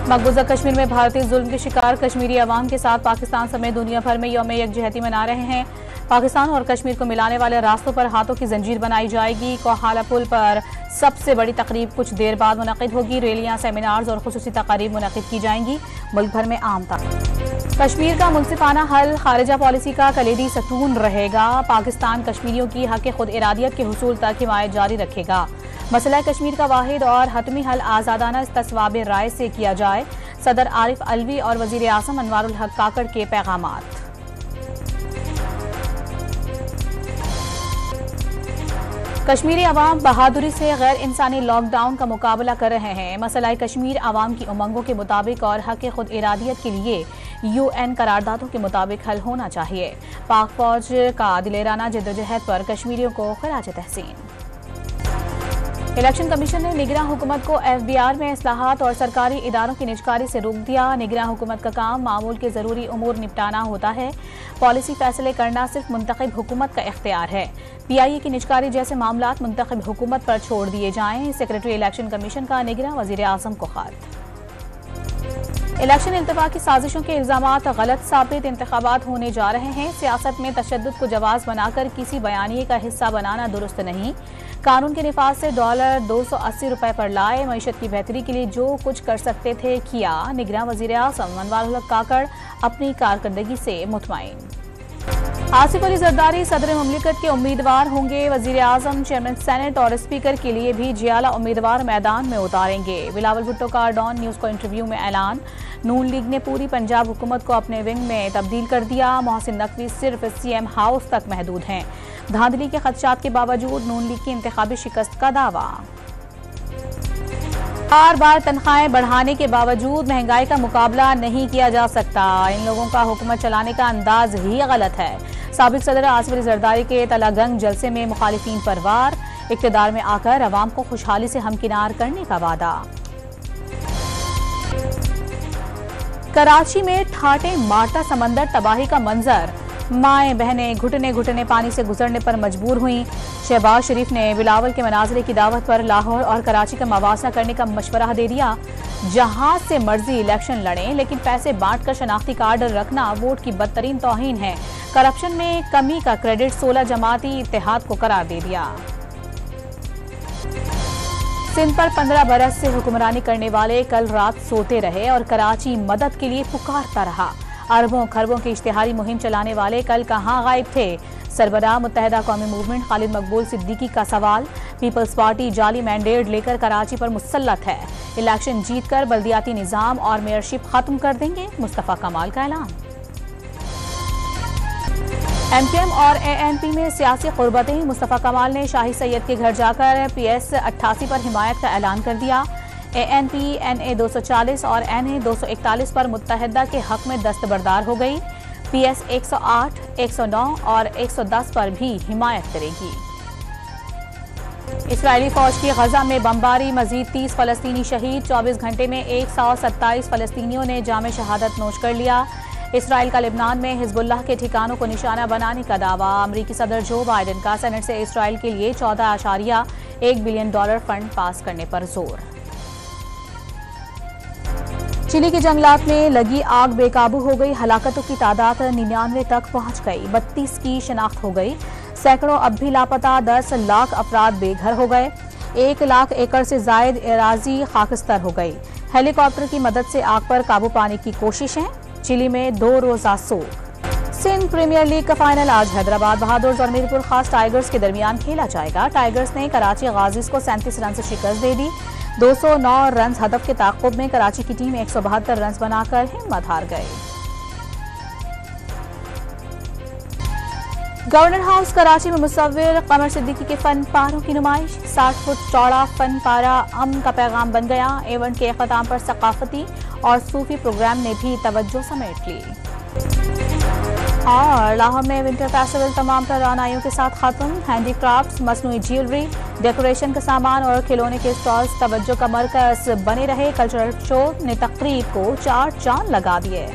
मकबूजा कश्मीर में भारतीय जुल्म के शिकार कश्मीरी अवाम के साथ पाकिस्तान समेत दुनिया भर में यौम यकजहती मना रहे हैं। पाकिस्तान और कश्मीर को मिलाने वाले रास्तों पर हाथों की जंजीर बनाई जाएगी। कोहाला पुल पर सबसे बड़ी तकरीब कुछ देर बाद मुनक़िद होगी। रैलियां, सेमिनार्स और खुसूसी तकारीब मुनक़िद की जाएंगी। मुल्क भर में आम कश्मीर का मुनसिफाना हल खारिजा पॉलिसी का कलीदी सतून रहेगा। पाकिस्तान कश्मीरियों की हक़ खुद इरादियत के हुसूल तक हिमायत जारी रखेगा। मसला कश्मीर का वाहिद और हतमी हल आज़ादाना इस्तिस्वाब राय से किया जाए। सदर आरिफ अलवी और वज़ीर आज़म अनवारुल हक काकड़ के पैगामात। कश्मीरी अवाम बहादुरी से गैर इंसानी लॉकडाउन का मुकाबला कर रहे हैं। मसला कश्मीर अवाम की उमंगों के मुताबिक और हक़ खुद इरादियत के लिए UN करारदादों के मुताबिक हल होना चाहिए। पाक फौज का दिलेराना जद्दोजहद पर कश्मीरियों को खिराज तहसीन। इलेक्शन कमीशन ने निगरां हुकूमत को FBR में इस्लाहात और सरकारी इदारों की निजकारी से रोक दिया। निगरां हुकूमत का काम मामूल के ज़रूरी उमूर निपटाना होता है। पॉलिसी फैसले करना सिर्फ मुंतखब हुकूमत का इख्तियार है। PIA की निजकारी जैसे मामलात मुंतखब हुकूमत पर छोड़ दिए जाएं। सेक्रेटरी इलेक्शन कमीशन का निगरां वज़ीर आज़म को खत। इलेक्शन इल्तफा की साजिशों के इल्जामात गलत साबित इंतखाबात होने जा रहे हैं। सियासत में तशद्दुद को जवाज़ बनाकर किसी बयानिए का हिस्सा बनाना दुरुस्त नहीं। कानून के निफाज से $280 पर लाए। मईशत की बेहतरी के लिए जो कुछ कर सकते थे किया। निगरां वज़ीर आज़म अनवारुल हक काकड़ अपनी कारकर्दगी से मुतमईन। आसिफ अली जरदारी सदर मुमलिकत के उम्मीदवार होंगे। वज़ीर आज़म, चेयरमैन सेनेट और स्पीकर के लिए भी जियाला उम्मीदवार मैदान में उतारेंगे। बिलावल भुट्टो का डॉन न्यूज़ को इंटरव्यू में ऐलान। नून लीग ने पूरी पंजाब हुकूमत को अपने विंग में तब्दील कर दिया। मोहसिन नकवी सिर्फ CM हाउस तक महदूद हैं। धांधली के खदशात के बावजूद नून लीग की इंतखाबी शिकस्त का दावा। बार बार तनख्वाहें बढ़ाने के बावजूद महंगाई का मुकाबला नहीं किया जा सकता। इन लोगों का हुकूमत चलाने का अंदाज ही गलत है। साबिक सदर आसिफ अली जरदारी के तलागंग जलसे में मुखालिफिन पर वार। इक़्तिदार में आकर अवाम को खुशहाली से हमकिनार करने का वादा। कराची में ठाटे मारता समंदर तबाही का मंजर। माएँ बहनें घुटने घुटने पानी से गुजरने पर मजबूर हुई। शहबाज शरीफ ने बिलावल के मनाजरे की दावत पर लाहौर और कराची का मवासना करने का मशवरा दे दिया। जहां से मर्जी इलेक्शन लड़ें, लेकिन पैसे बांट कर शनाख्ती कार्ड रखना वोट की बदतरीन तौहीन है। करप्शन में कमी का क्रेडिट 16 जमाती इत्तेहाद को करार दे दिया। सिंध पर 15 बरस से हुक्मरानी करने वाले कल रात सोते रहे और कराची मदद के लिए पुकारता रहा। अरबों खरबों की इश्तिहारी मुहिम चलाने वाले कल कहाँ गायब थे? सरबराह मुत्तहिदा कौमी मूवमेंट खालिद मकबूल सिद्दीकी का सवाल। पीपल्स पार्टी जाली मैंडेट लेकर कराची पर मुसल्लत है। इलेक्शन जीतकर बल्दियाती निज़ाम और मेयरशिप खत्म कर देंगे, मुस्तफ़ा कमाल का ऐलान। MKM और ANP में सियासी क़ुर्बतें। मुस्तफ़ा कमाल ने शाही सैयद के घर जाकर PS 88 पर हिमायत का ऐलान कर दिया। ANP NA 240 और NA 241 पर मुत्तहिदा के हक में दस्तबरदार हो गई। PS 108, 109 और 110 पर भी हिमायत करेगी। इस्राएली फौज की गजा में बमबारी, मजीद 30 फलस्तीनी शहीद। 24 घंटे में 127 फलस्तीनियों ने जाम शहादत नोश कर लिया। इसराइल का लेबनान में हिजबुल्लाह के ठिकानों को निशाना बनाने का दावा। अमरीकी सदर जो बाइडेन का सेनेट से इसराइल के लिए $14.1 बिलियन फंड पास करने पर जोर। चिली के जंगलात में लगी आग बेकाबू हो गई। हलाकतों की तादाद 99 तक पहुंच गई। 32 की शनाख्त हो गई। सैकड़ों अब भी लापता। 10 लाख अफराद बेघर हो गए। 1 लाख एकड़ से जायद एराजी खाकस्तर हो गई। हेलीकॉप्टर की मदद से आग पर काबू पाने की कोशिशें। चिली में 2 रोजा सोग। सिंध प्रीमियर लीग का फाइनल आज हैदराबाद बहादुर्स और मीरपुर खास टाइगर्स के दरमियान खेला जाएगा। टाइगर्स ने कराची गाजीज को 37 रन से शिकस्त दे दी। 209 रन हदफ के ताक़ुब में कराची की टीम 172 रन बनाकर हिम्मत हार गई। गवर्नर हाउस कराची में मुसव्विर कमर सिद्दीकी के फन पारों की नुमाइश। 60 फुट चौड़ा फन पारा अमन का पैगाम बन गया। इवेंट के अख्ताम पर सकाफती और सूफी प्रोग्राम ने भी तवज्जो समेट ली। और लाहौर में विंटर फेस्टिवल तमाम तरानाइयों के साथ खत्म। हैंडी क्राफ्ट्स, मसनूई ज्वेलरी, डेकोरेशन का सामान और खिलौने के स्टॉल्स तवज्जो का मरकज बने रहे। कल्चरल शो ने तकरीब को 4 चांद लगा दिए।